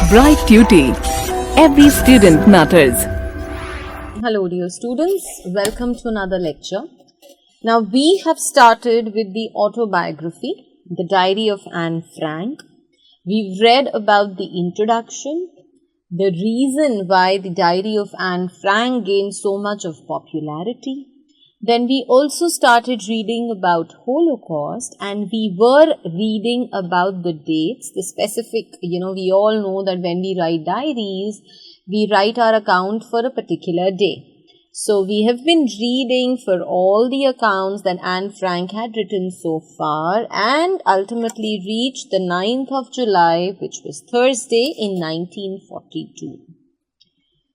Bright Tuty. Every student matters. Hello dear students, welcome to another lecture. Now we have started with the autobiography, the diary of Anne Frank. We've read about the introduction, the reason why the diary of Anne Frank gained so much of popularity. Then we also started reading about Holocaust, and we were reading about the dates, the specific, we all know that when we write diaries, we write our account for a particular day. So we have been reading for all the accounts that Anne Frank had written so far and ultimately reached the 9th of July, which was Thursday in 1942.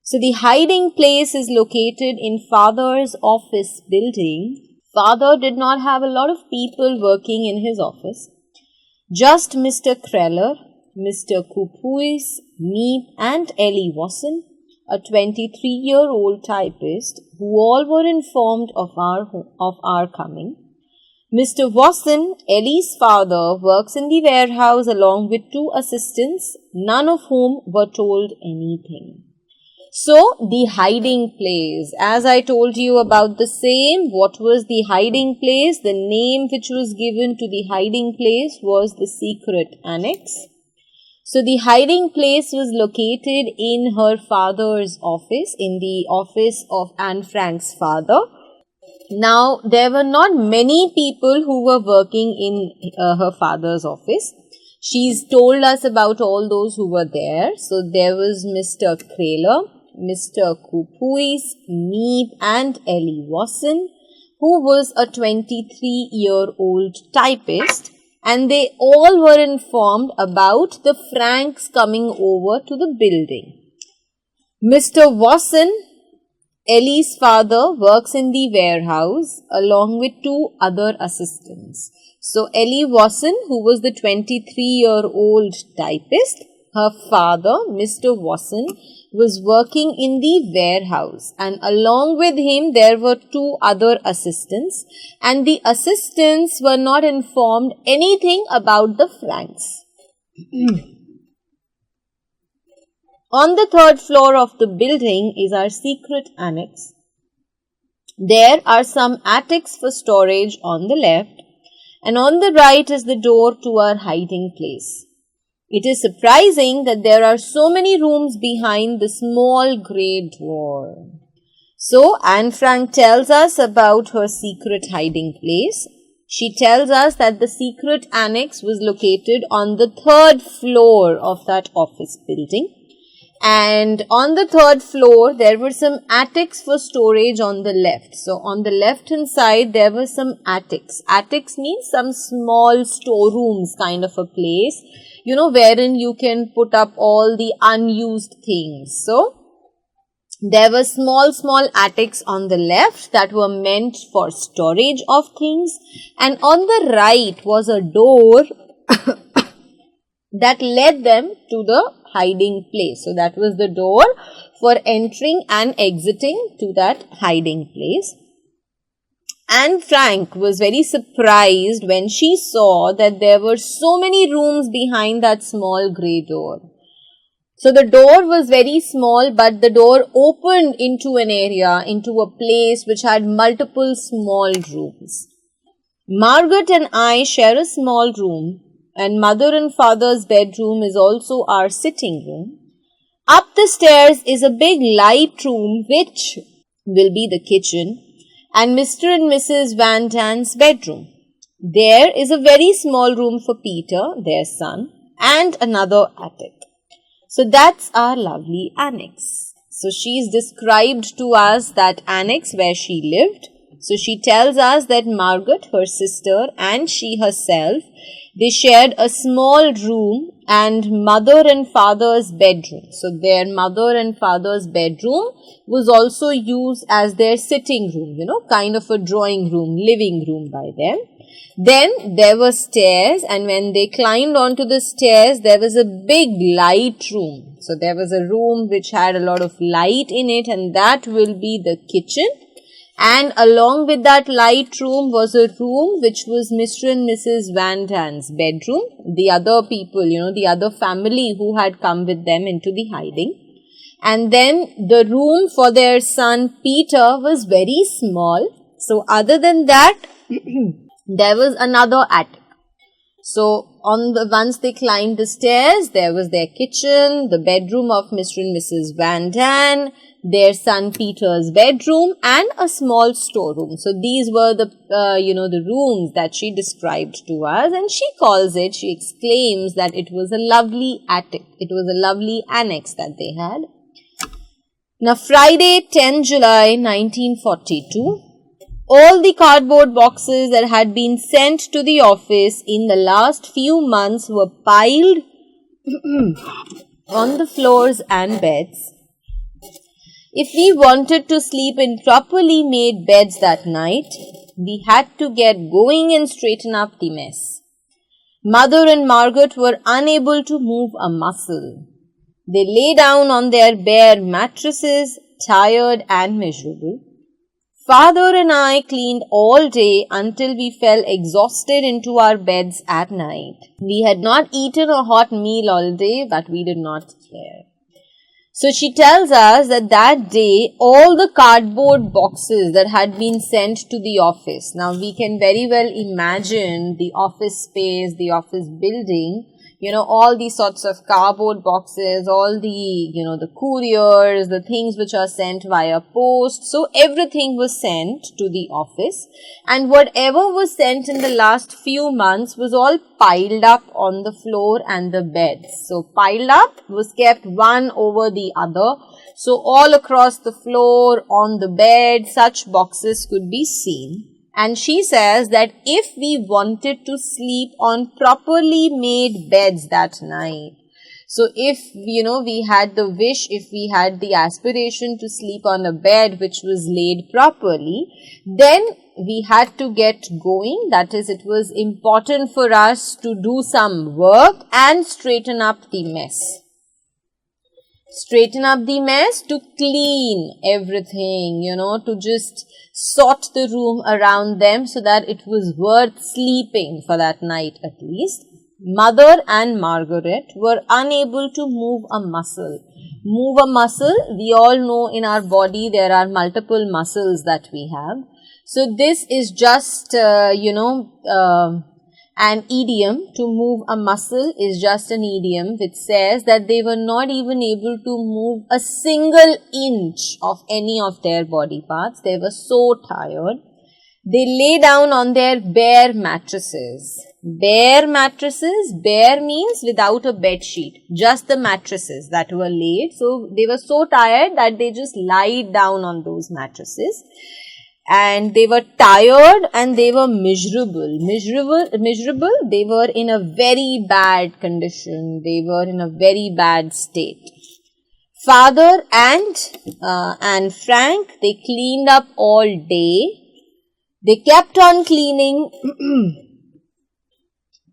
So the hiding place is located in Father's office building. Father did not have a lot of people working in his office. Just Mr. Kreller, Mr. Kupuis, Meep and Ellie Wasson, a 23-year-old typist, who all were informed of our coming. Mr. Wasson, Ellie's father, works in the warehouse along with 2 assistants, none of whom were told anything. So, the hiding place, as I told you about the same, what was the hiding place? The name which was given to the hiding place was the secret annex. So, the hiding place was located in her father's office, in the office of Anne Frank's father. Now, there were not many people who were working in her father's office. She's told us about all those who were there. So, there was Mr. Kraler, Mr. Kupuis, Meep and Ellie Wasson, who was a 23-year-old typist, and they all were informed about the Franks coming over to the building. Mr. Wasson, Ellie's father, works in the warehouse along with 2 other assistants. So, Ellie Wasson, who was the 23-year-old typist, her father, Mr. Wasson, was working in the warehouse, and along with him there were 2 other assistants, and the assistants were not informed anything about the Franks. On the 3rd floor of the building is our secret annex. There are some attics for storage on the left, and on the right is the door to our hiding place. It is surprising that there are so many rooms behind the small grey door. So, Anne Frank tells us about her secret hiding place. She tells us that the secret annex was located on the 3rd floor of that office building. And on the 3rd floor, there were some attics for storage on the left. So, on the left hand side, there were some attics. Attics means some small storerooms kind of a place, wherein you can put up all the unused things. So, there were small attics on the left that were meant for storage of things. And on the right was a door that led them to the hiding place. So, that was the door for entering and exiting to that hiding place. Anne Frank was very surprised when she saw that there were so many rooms behind that small grey door. So, the door was very small, but the door opened into an area, into a place which had multiple small rooms. Margaret and I share a small room, and mother and father's bedroom is also our sitting room. Up the stairs is a big light room which will be the kitchen, and Mr. and Mrs. Van Dan's bedroom. There is a very small room for Peter, their son, and another attic. So that's our lovely annex. So she's described to us that annex where she lived. So she tells us that Margaret, her sister, and she herself, they shared a small room and mother and father's bedroom. So their mother and father's bedroom was also used as their sitting room, kind of a drawing room, living room by them. Then there were stairs, and when they climbed onto the stairs, there was a big light room. So there was a room which had a lot of light in it, and that will be the kitchen. And along with that light room was a room which was Mr. and Mrs. Van Dan's bedroom, the other people, the other family who had come with them into the hiding. And then the room for their son Peter was very small. So other than that, there was another attic. So once they climbed the stairs, there was their kitchen, the bedroom of Mr. and Mrs. Van Dan, their son Peter's bedroom, and a small storeroom. So these were the rooms that she described to us, and she exclaims that it was a lovely attic. It was a lovely annex that they had. Now Friday, 10 July 1942, all the cardboard boxes that had been sent to the office in the last few months were piled on the floors and beds. If we wanted to sleep in properly made beds that night, we had to get going and straighten up the mess. Mother and Margaret were unable to move a muscle. They lay down on their bare mattresses, tired and miserable. Father and I cleaned all day until we fell exhausted into our beds at night. We had not eaten a hot meal all day, but we did not care. So she tells us that day, all the cardboard boxes that had been sent to the office. Now, we can very well imagine the office space, the office building, all these sorts of cardboard boxes, all the couriers, the things which are sent via post. So everything was sent to the office, and whatever was sent in the last few months was all piled up on the floor and the beds. So piled up was kept one over the other. So all across the floor, on the bed, such boxes could be seen. And she says that if we wanted to sleep on properly made beds that night, so if, we had the wish, if we had the aspiration to sleep on a bed which was laid properly, then we had to get going. That is, it was important for us to do some work and straighten up the mess. Straighten up the mess, to clean everything, to just sort the room around them so that it was worth sleeping for that night at least. Mother and Margaret were unable to move a muscle. Move a muscle, we all know in our body there are multiple muscles that we have. So this is just, an idiom. To move a muscle is just an idiom which says that they were not even able to move a single inch of any of their body parts. They were so tired. They lay down on their bare mattresses. Bare mattresses, bare means without a bed sheet, just the mattresses that were laid. So they were so tired that they just lied down on those mattresses. And they were tired and they were miserable. Miserable, they were in a very bad condition. They were in a very bad state. Father and Frank, they cleaned up all day. They kept on cleaning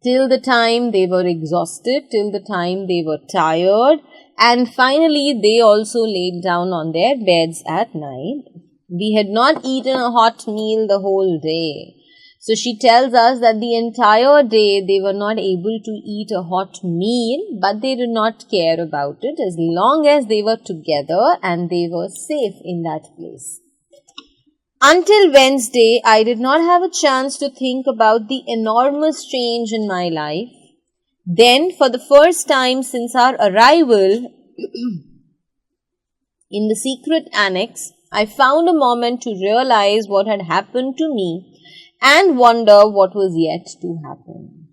till the time they were exhausted, till the time they were tired. And finally, they also laid down on their beds at night. We had not eaten a hot meal the whole day. So she tells us that the entire day they were not able to eat a hot meal, but they did not care about it as long as they were together and they were safe in that place. Until Wednesday, I did not have a chance to think about the enormous change in my life. Then, for the first time since our arrival in the secret annex, I found a moment to realize what had happened to me and wonder what was yet to happen.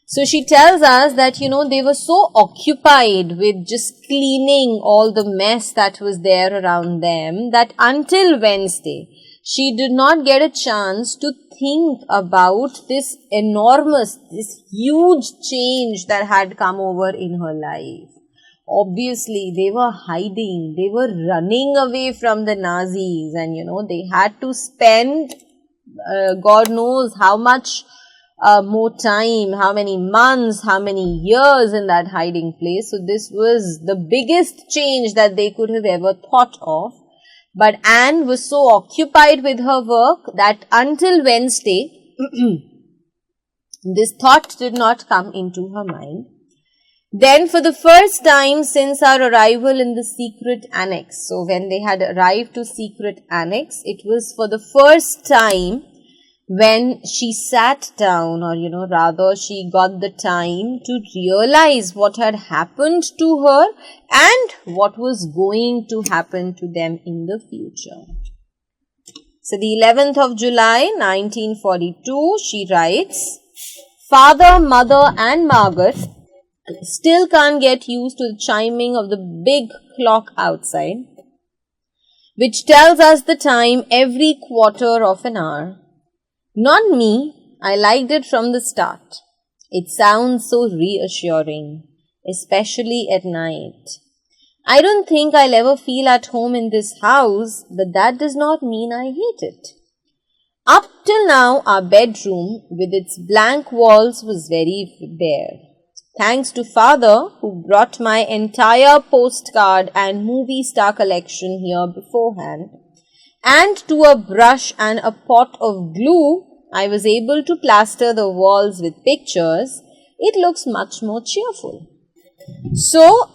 So she tells us that, they were so occupied with just cleaning all the mess that was there around them that until Wednesday, she did not get a chance to think about this huge change that had come over in her life. Obviously, they were hiding, they were running away from the Nazis, and they had to spend God knows how much more time, how many months, how many years in that hiding place. So this was the biggest change that they could have ever thought of. But Anne was so occupied with her work that until Wednesday, this thought did not come into her mind. Then for the first time since our arrival in the secret annex, so when they had arrived to secret annex, it was for the first time when she sat down, or rather she got the time to realize what had happened to her and what was going to happen to them in the future. So the 11th of July 1942, she writes, "Father, mother and Margaret still can't get used to the chiming of the big clock outside, which tells us the time every quarter of an hour. Not me, I liked it from the start. It sounds so reassuring, especially at night. I don't think I'll ever feel at home in this house, but that does not mean I hate it. Up till now, our bedroom with its blank walls was very bare. Thanks to Father, who brought my entire postcard and movie star collection here beforehand, and to a brush and a pot of glue, I was able to plaster the walls with pictures. It looks much more cheerful." So,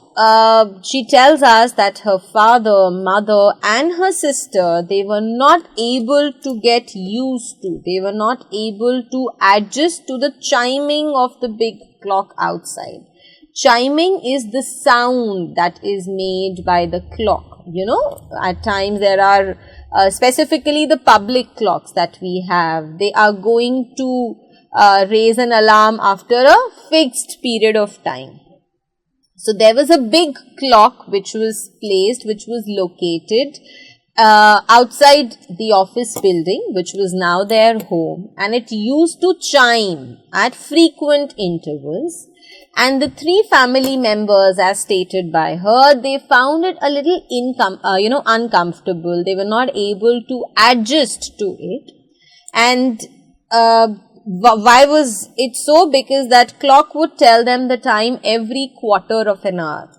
she tells us that her father, mother and her sister, they were not able to get used to, they were not able to adjust to the chiming of the big clock outside. Chiming is the sound that is made by the clock. At times there are specifically the public clocks that we have. They are going to raise an alarm after a fixed period of time. So there was a big clock which was located outside the office building, which was now their home, and it used to chime at frequent intervals. And the three family members, as stated by her, they found it a little uncomfortable. They were not able to adjust to it. And why was it so? Because that clock would tell them the time every quarter of an hour.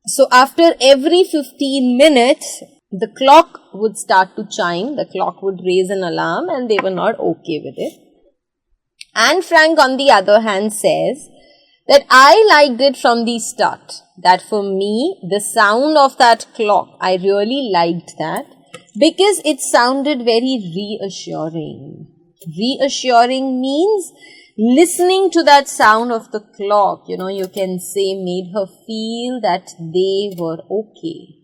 So after every 15 minutes, the clock would start to chime, the clock would raise an alarm, and they were not okay with it. Anne Frank, on the other hand, says that I liked it from the start. That for me, the sound of that clock, I really liked that because it sounded very reassuring. Reassuring means listening to that sound of the clock, you can say made her feel that they were okay.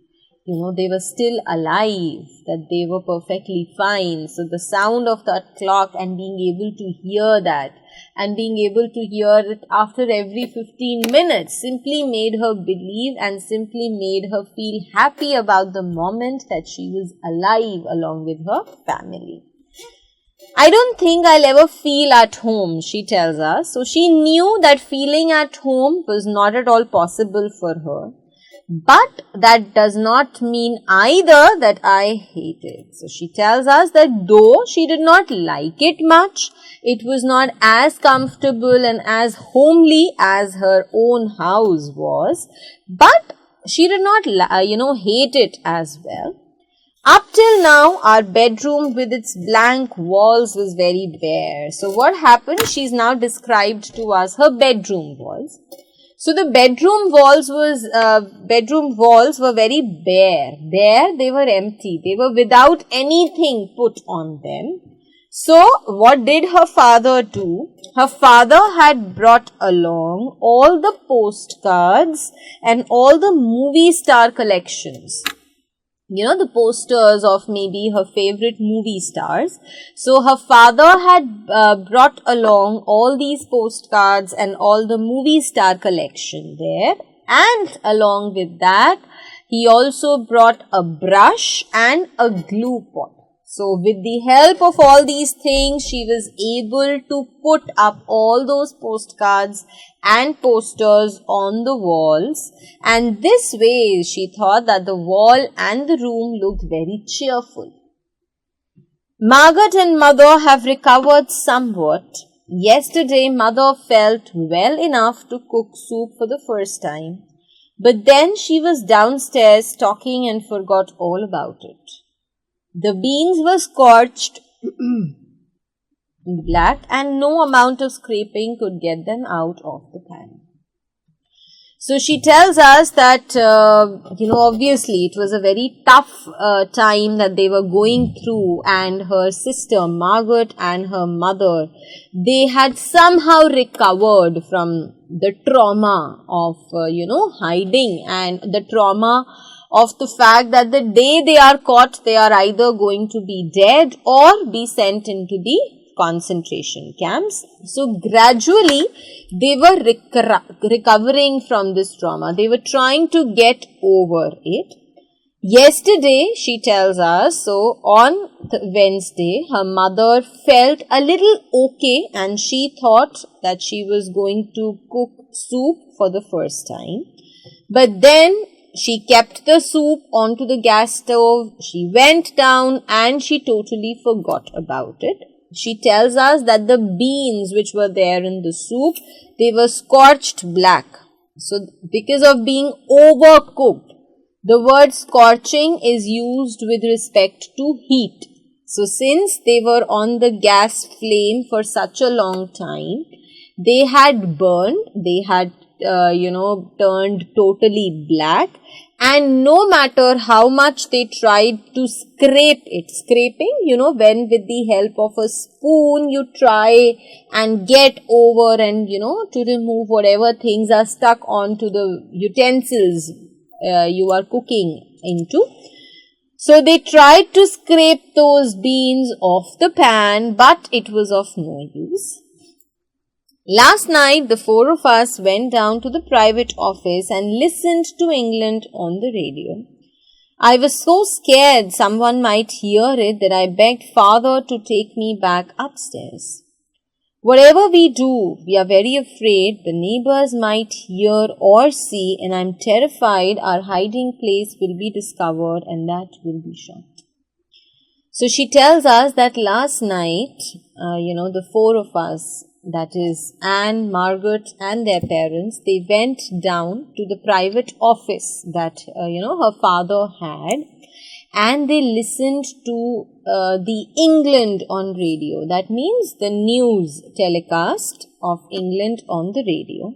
They were still alive, that they were perfectly fine. So the sound of that clock and being able to hear that and being able to hear it after every 15 minutes simply made her believe and simply made her feel happy about the moment that she was alive along with her family. I don't think I'll ever feel at home, she tells us. So she knew that feeling at home was not at all possible for her. But that does not mean either that I hate it. So she tells us that though she did not like it much, it was not as comfortable and as homely as her own house was, but she did not, hate it as well. Up till now, our bedroom with its blank walls was very bare. So what happened? She's now described to us her bedroom walls. So the bedroom walls were very bare. Bare, they were empty. They were without anything put on them. So what did her father do? Her father had brought along all the postcards and all the movie star collections. The posters of maybe her favorite movie stars. So her father had brought along all these postcards and all the movie star collection there. And along with that, he also brought a brush and a glue pot. So with the help of all these things, she was able to put up all those postcards and posters on the walls, and this way she thought that the wall and the room looked very cheerful. Margaret and Mother have recovered somewhat. Yesterday, Mother felt well enough to cook soup for the first time. But then she was downstairs talking and forgot all about it. The beans were scorched black and no amount of scraping could get them out of the pan. So she tells us that, obviously it was a very tough time that they were going through, and her sister Margaret and her mother, they had somehow recovered from the trauma of, hiding, and the trauma of the fact that the day they are caught, they are either going to be dead or be sent into the concentration camps. So gradually they were recovering from this trauma. They were trying to get over it. Yesterday, she tells us, so on Wednesday, her mother felt a little okay and she thought that she was going to cook soup for the first time. But then she kept the soup onto the gas stove, she went down and she totally forgot about it. She tells us that the beans which were there in the soup, they were scorched black. So because of being overcooked, the word scorching is used with respect to heat. So since they were on the gas flame for such a long time, they had burned, they had turned totally black, and no matter how much they tried to scrape it, scraping, when with the help of a spoon you try and get over and, to remove whatever things are stuck onto the utensils you are cooking into. So they tried to scrape those beans off the pan, but it was of no use. Last night, the four of us went down to the private office and listened to England on the radio. I was so scared someone might hear it that I begged father to take me back upstairs. Whatever we do, we are very afraid the neighbors might hear or see, and I'm terrified our hiding place will be discovered and that will be shot. So she tells us that last night, the four of us, that is Anne, Margaret and their parents, they went down to the private office that, her father had, and they listened to the England on radio. That means the news telecast of England on the radio.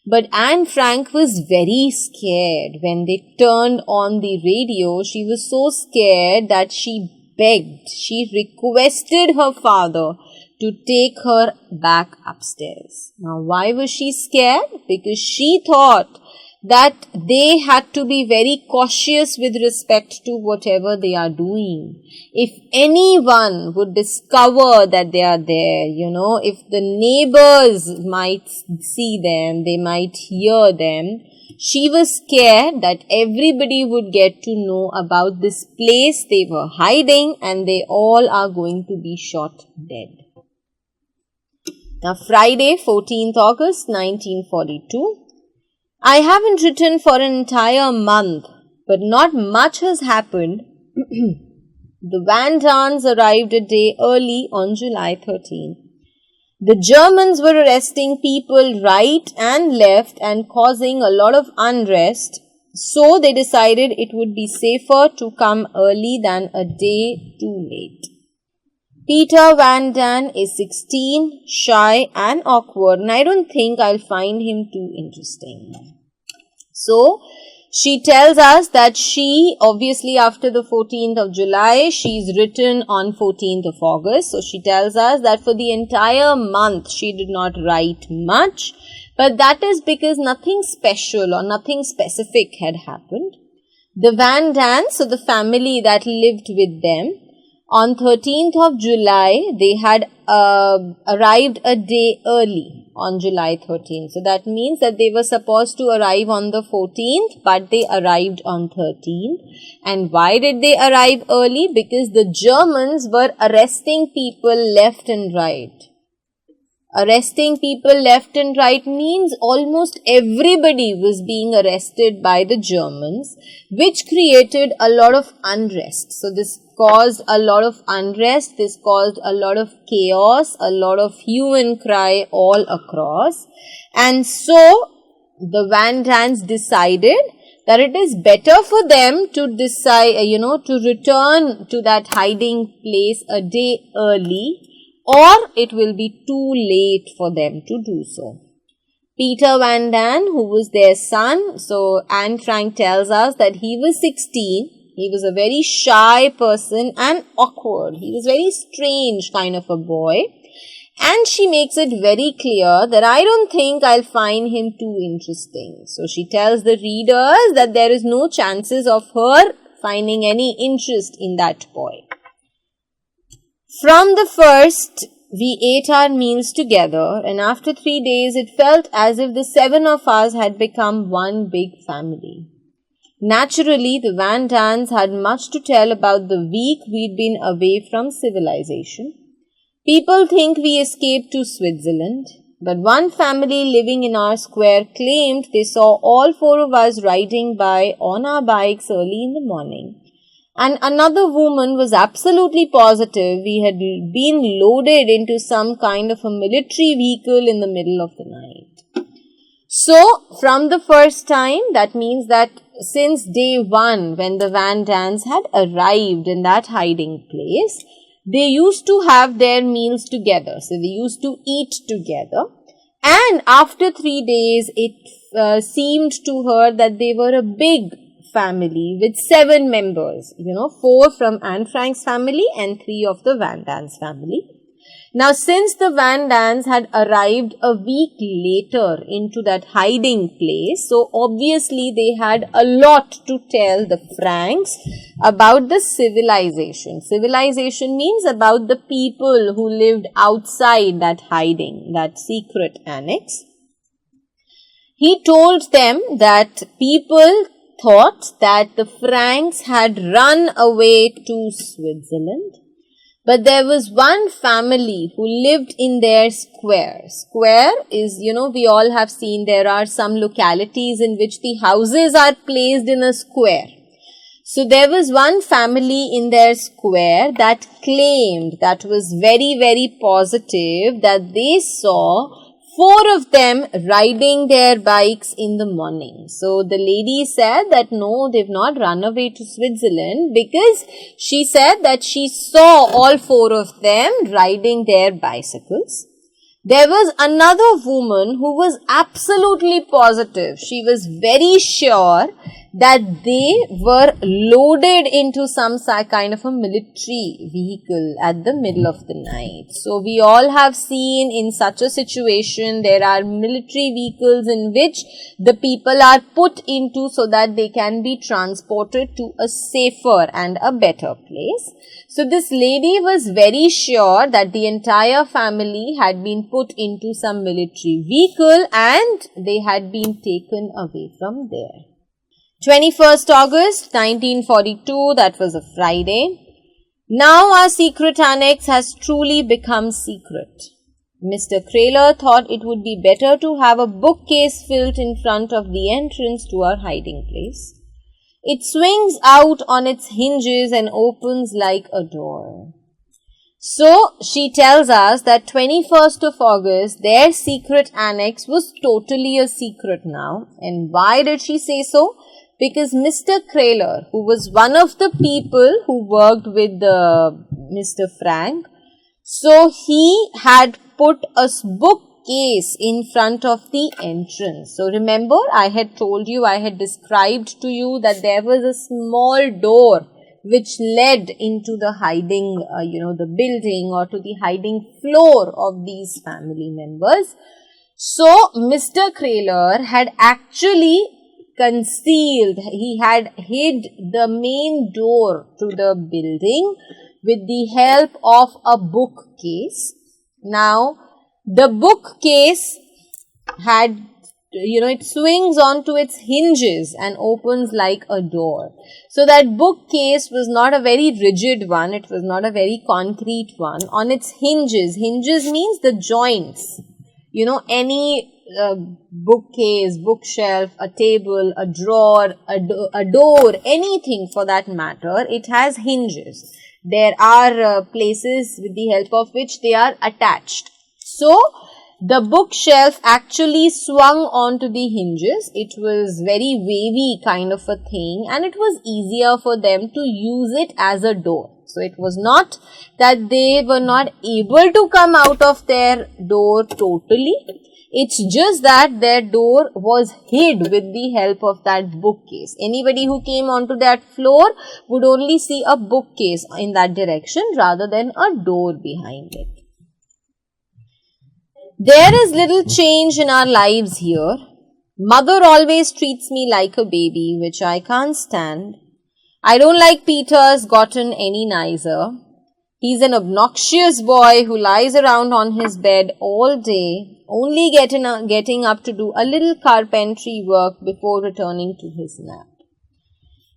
But Anne Frank was very scared when they turned on the radio. She was so scared that she begged, she requested her father to take her back upstairs. Now, why was she scared? Because she thought that they had to be very cautious with respect to whatever they are doing. If anyone would discover that they are there, if the neighbors might see them, they might hear them, she was scared that everybody would get to know about this place they were hiding and they all are going to be shot dead. Now, Friday, 14th August 1942. I haven't written for an entire month, but not much has happened. The Van Dans arrived a day early on July 13th. The Germans were arresting people right and left and causing a lot of unrest, so they decided it would be safer to come early than a day too late. Peter Van Dan is 16, shy and awkward, and I don't think I'll find him too interesting. So, she tells us that she, obviously after the 14th of July, she's written on 14th of August. So, she tells us that for the entire month, she did not write much. But that is because nothing special or nothing specific had happened. The Van Dans, so the family that lived with them, on 13th of July, they had arrived a day early on July 13th. So that means that they were supposed to arrive on the 14th, but they arrived on 13th. And why did they arrive early? Because the Germans were arresting people left and right. Arresting people left and right means almost everybody was being arrested by the Germans, which created a lot of unrest. So this caused a lot of unrest, this caused a lot of chaos, a lot of hue and cry all across. And so the Van Dans decided that it is better for them to decide, to return to that hiding place a day early, or it will be too late for them to do so. Peter Van Dan, who was their son, so Anne Frank tells us that he was 16. He was a very shy person and awkward. He was very strange kind of a boy. And she makes it very clear that I don't think I'll find him too interesting. So she tells the readers that there is no chances of her finding any interest in that boy. From the first, we ate our meals together, and after 3 days it felt as if the 7 of us had become one big family. Naturally, the Van Dans had much to tell about the week we'd been away from civilization. People think we escaped to Switzerland, but one family living in our square claimed they saw all 4 of us riding by on our bikes early in the morning. And another woman was absolutely positive we had been loaded into some kind of a military vehicle in the middle of the night. So, from the first time, that means that since day 1, when the Van Dans had arrived in that hiding place, they used to have their meals together. So, they used to eat together. And after 3 days, it seemed to her that they were a big family with 7 members, 4 from Anne Frank's family and 3 of the Van Dans family. Now, since the Van Dans had arrived a week later into that hiding place, so obviously they had a lot to tell the Franks about the civilization. Civilization means about the people who lived outside that hiding, that secret annex. He told them that people thought that the Franks had run away to Switzerland, but there was one family who lived in their square. Square is, we all have seen there are some localities in which the houses are placed in a square. So there was one family in their square that claimed, that was very, very positive, that they saw 4 of them riding their bikes in the morning. So the lady said that no, they've not run away to Switzerland, because she said that she saw all 4 of them riding their bicycles. There was another woman who was absolutely positive. She was very sure that they were loaded into some kind of a military vehicle at the middle of the night. So we all have seen in such a situation, there are military vehicles in which the people are put into so that they can be transported to a safer and a better place. So this lady was very sure that the entire family had been put into some military vehicle and they had been taken away from there. 21st August 1942, that was a Friday. Now our secret annex has truly become secret. Mr. Kraler thought it would be better to have a bookcase built in front of the entrance to our hiding place. It swings out on its hinges and opens like a door. So, she tells us that 21st of August, their secret annex was totally a secret now. And why did she say so? Because Mr. Kraler, who was one of the people who worked with Mr. Frank, so he had put a bookcase in front of the entrance. So remember, I had told you, I had described to you that there was a small door which led into the hiding, the building or to the hiding floor of these family members. So Mr. Kraler had actually concealed, he had hid the main door to the building with the help of a bookcase. Now, the bookcase had, it swings onto its hinges and opens like a door. So that bookcase was not a very rigid one, it was not a very concrete one. On its hinges means the joints, any bookcase, bookshelf, a table, a drawer, a door, anything for that matter, it has hinges. There are places with the help of which they are attached. So, The bookshelf actually swung onto the hinges. It was very wavy kind of a thing, and it was easier for them to use it as a door. So it was not that they were not able to come out of their door totally. It's just that their door was hid with the help of that bookcase. Anybody who came onto that floor would only see a bookcase in that direction rather than a door behind it. There is little change in our lives here. Mother always treats me like a baby, which I can't stand. I don't like Peter's gotten any nicer. He's an obnoxious boy who lies around on his bed all day, only getting up to do a little carpentry work before returning to his nap.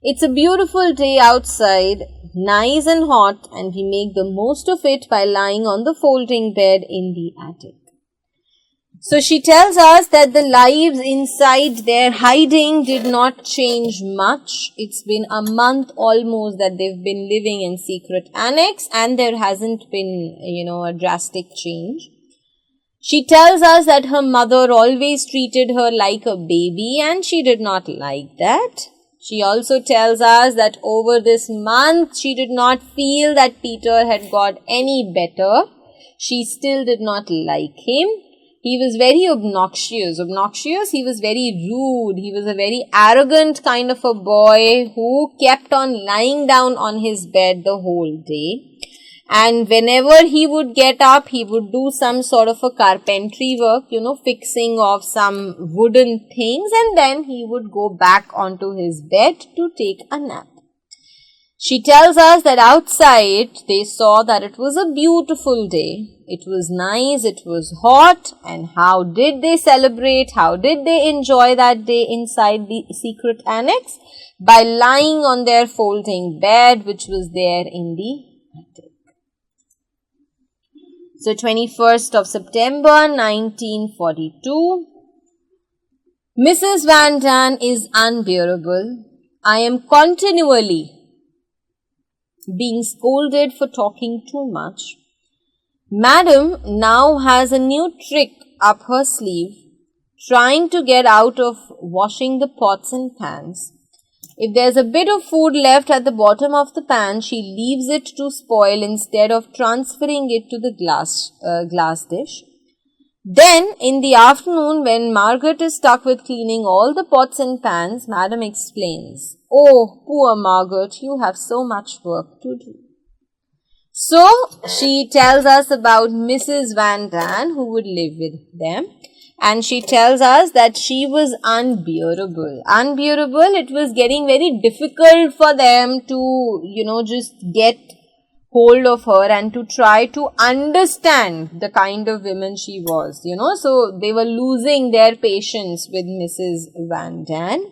It's a beautiful day outside, nice and hot, and we make the most of it by lying on the folding bed in the attic. So she tells us that the lives inside their hiding did not change much. It's been a month almost that they've been living in secret annex, and there hasn't been, a drastic change. She tells us that her mother always treated her like a baby, and she did not like that. She also tells us that over this month, she did not feel that Peter had got any better. She still did not like him. He was very obnoxious. He was very rude. He was a very arrogant kind of a boy who kept on lying down on his bed the whole day. And whenever he would get up, he would do some sort of a carpentry work, fixing of some wooden things, and then he would go back onto his bed to take a nap. She tells us that outside they saw that it was a beautiful day. It was nice, it was hot, and how did they celebrate? How did they enjoy that day inside the secret annex? By lying on their folding bed, which was there in the attic. So 21st of September 1942. Mrs. Van Daan is unbearable. I am continually being scolded for talking too much. Madam now has a new trick up her sleeve, trying to get out of washing the pots and pans. If there's a bit of food left at the bottom of the pan, she leaves it to spoil instead of transferring it to the glass dish. Then, in the afternoon, when Margaret is stuck with cleaning all the pots and pans, Madam explains, "Oh, poor Margaret, you have so much work to do." So, she tells us about Mrs. Van Daan, who would live with them. And she tells us that she was unbearable. It was getting very difficult for them to, just get hold of her and to try to understand the kind of woman she was, So, they were losing their patience with Mrs. Van Daan.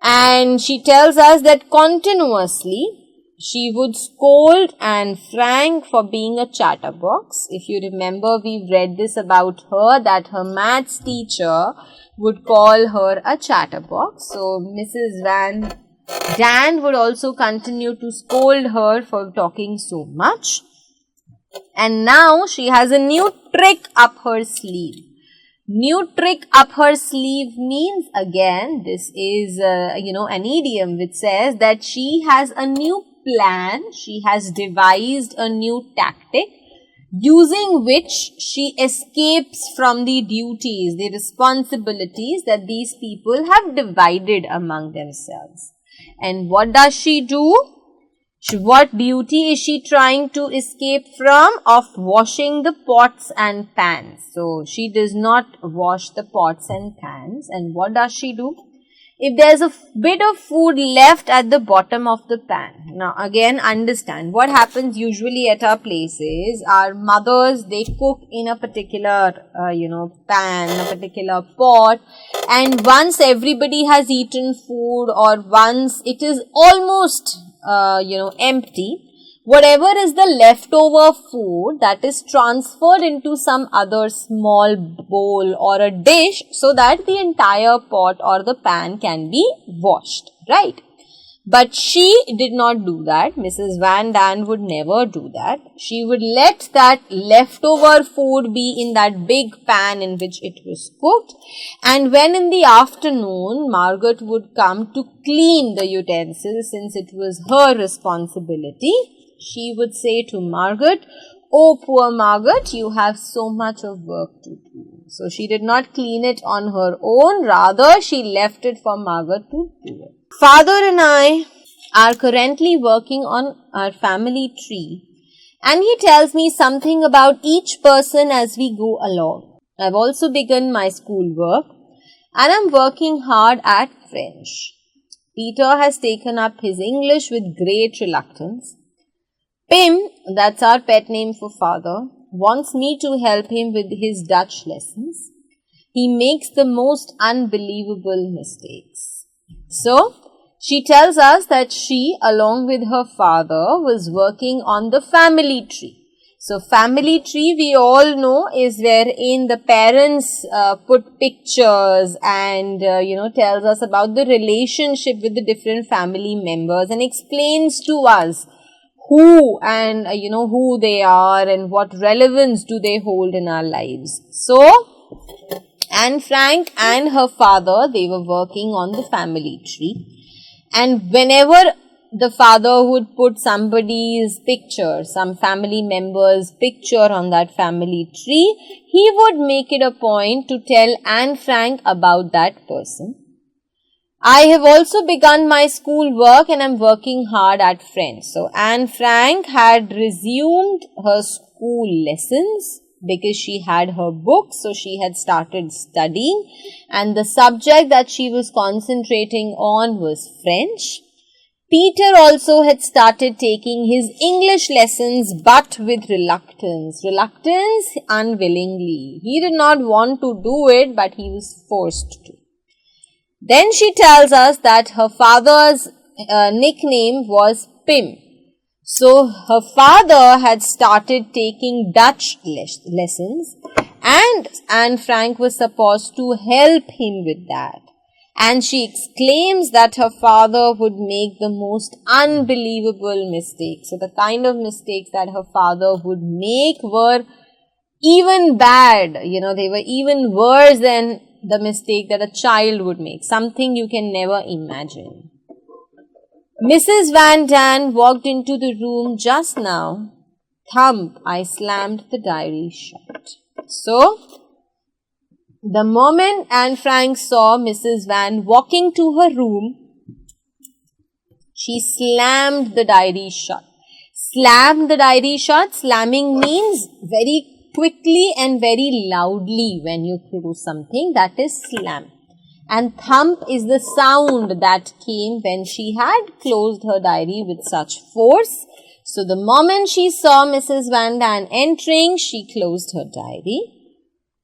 And she tells us that continuously, she would scold Anne Frank for being a chatterbox. If you remember, we've read this about her, that her maths teacher would call her a chatterbox. So, Mrs. Van Daan would also continue to scold her for talking so much. And now, she has a new trick up her sleeve. New trick up her sleeve means, again, this is, an idiom which says that she has a new plan, she has devised a new tactic using which she escapes from the duties, the responsibilities that these people have divided among themselves. And what does she do? What duty is she trying to escape from? Of washing the pots and pans. So, she does not wash the pots and pans. And what does she do? If there's a bit of food left at the bottom of the pan. Now, again, understand what happens usually at our places. Our mothers, they cook in a particular, pan, a particular pot. And once everybody has eaten food, or once it is almost empty, whatever is the leftover food, that is transferred into some other small bowl or a dish so that the entire pot or the pan can be washed, right? But she did not do that. Mrs. Van Daan would never do that. She would let that leftover food be in that big pan in which it was cooked. And when in the afternoon, Margaret would come to clean the utensils, since it was her responsibility, she would say to Margaret, "Oh, poor Margaret, you have so much of work to do." So she did not clean it on her own. Rather, she left it for Margaret to do it. Father and I are currently working on our family tree, and he tells me something about each person as we go along. I've also begun my school work, and I'm working hard at French. Peter has taken up his English with great reluctance. Pim, that's our pet name for father, wants me to help him with his Dutch lessons. He makes the most unbelievable mistakes. So, she tells us that she, along with her father, was working on the family tree. So, family tree, we all know, is wherein the parents put pictures and, tells us about the relationship with the different family members and explains to us who and, who they are and what relevance do they hold in our lives. So, Anne Frank and her father, they were working on the family tree. And whenever the father would put somebody's picture, some family member's picture on that family tree, he would make it a point to tell Anne Frank about that person. I have also begun my school work and am working hard at French. So Anne Frank had resumed her school lessons because she had her books, so she had started studying, and the subject that she was concentrating on was French. Peter also had started taking his English lessons, but with reluctance. Reluctance, unwillingly. He did not want to do it, but he was forced to. Then she tells us that her father's nickname was Pim. So her father had started taking Dutch lessons, and Anne Frank was supposed to help him with that. And she exclaims that her father would make the most unbelievable mistakes. So the kind of mistakes that her father would make were even bad. They were even worse than the mistake that a child would make. Something you can never imagine. Mrs. Van Daan walked into the room just now. Thump, I slammed the diary shut. So, the moment Anne Frank saw Mrs. Van walking to her room, she slammed the diary shut. Slammed the diary shut. Slamming means very quickly and very loudly when you close something. That is slam. And thump is the sound that came when she had closed her diary with such force. So the moment she saw Mrs. Van Daan entering, she closed her diary.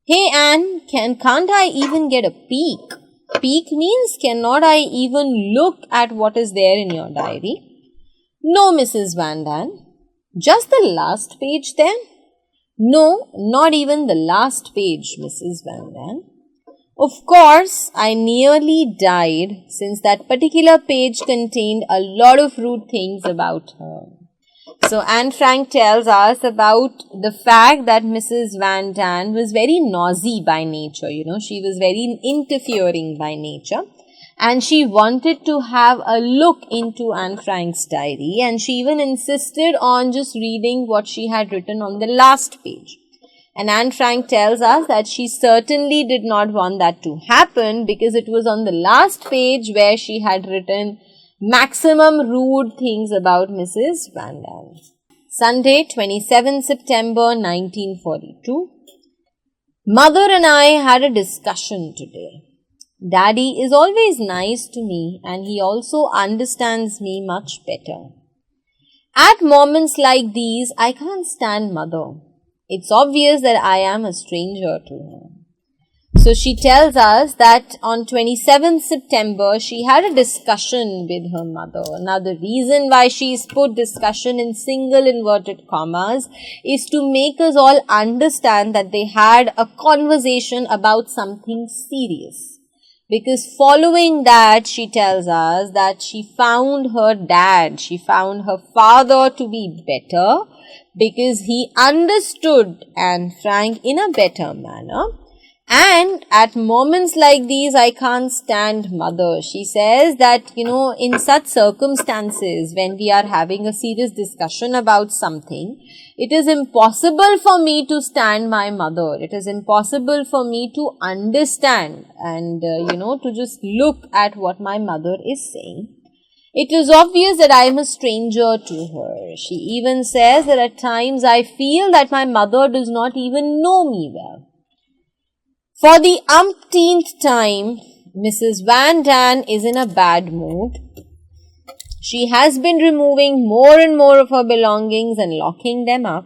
Hey Anne, can't I even get a peek? Peek means cannot I even look at what is there in your diary? No, Mrs. Van Daan. Just the last page then? No, not even the last page, Mrs. Van Daan. Of course, I nearly died since that particular page contained a lot of rude things about her. So Anne Frank tells us about the fact that Mrs. Van Daan was very nosy by nature. She was very interfering by nature. And she wanted to have a look into Anne Frank's diary, and she even insisted on just reading what she had written on the last page. And Anne Frank tells us that she certainly did not want that to happen because it was on the last page where she had written maximum rude things about Mrs. Van Daan. Sunday, 27 September 1942. Mother and I had a discussion today. Daddy is always nice to me and he also understands me much better. At moments like these, I can't stand Mother. It's obvious that I am a stranger to her. So she tells us that on 27th September, she had a discussion with her mother. Now the reason why she's put discussion in single inverted commas is to make us all understand that they had a conversation about something serious. because following that, she tells us that she found her dad, she found her father to be better because he understood Anne Frank in a better manner. And at moments like these, I can't stand mother. She says that, in such circumstances, when we are having a serious discussion about something, it is impossible for me to stand my mother. It is impossible for me to understand and, to just look at what my mother is saying. It is obvious that I am a stranger to her. She even says that at times I feel that my mother does not even know me well. For the umpteenth time, Mrs. Van Daan is in a bad mood. She has been removing more and more of her belongings and locking them up.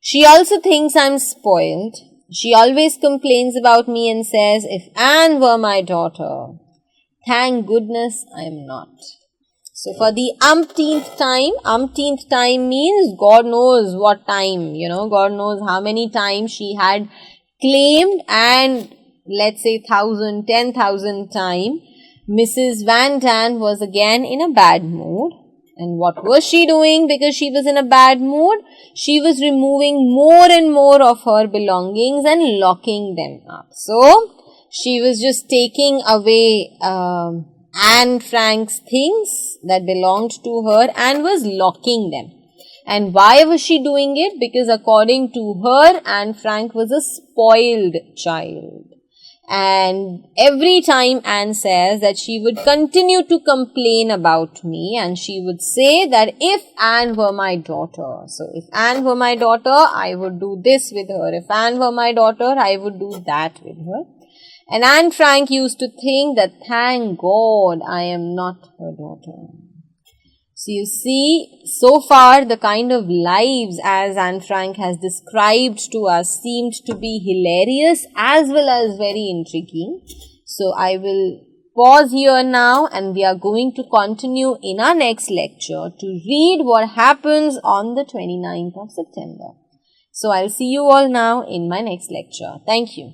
She also thinks I'm spoiled. She always complains about me and says, if Anne were my daughter. Thank goodness I am not. So for the umpteenth time means God knows what time, God knows how many times she had claimed, and let's say 1,000, 10,000 times, Mrs. Van Daan was again in a bad mood. And what was she doing because she was in a bad mood? She was removing more and more of her belongings and locking them up. So, she was just taking away Anne Frank's things that belonged to her and was locking them. And why was she doing it? Because according to her, Anne Frank was a spoiled child. And every time Anne says that she would continue to complain about me, and she would say that if Anne were my daughter, so if Anne were my daughter, I would do this with her. If Anne were my daughter, I would do that with her. And Anne Frank used to think that thank God I am not her daughter. So you see, so far the kind of lives as Anne Frank has described to us seemed to be hilarious as well as very intriguing. So I will pause here now, and we are going to continue in our next lecture to read what happens on the 29th of September. So I'll see you all now in my next lecture. Thank you.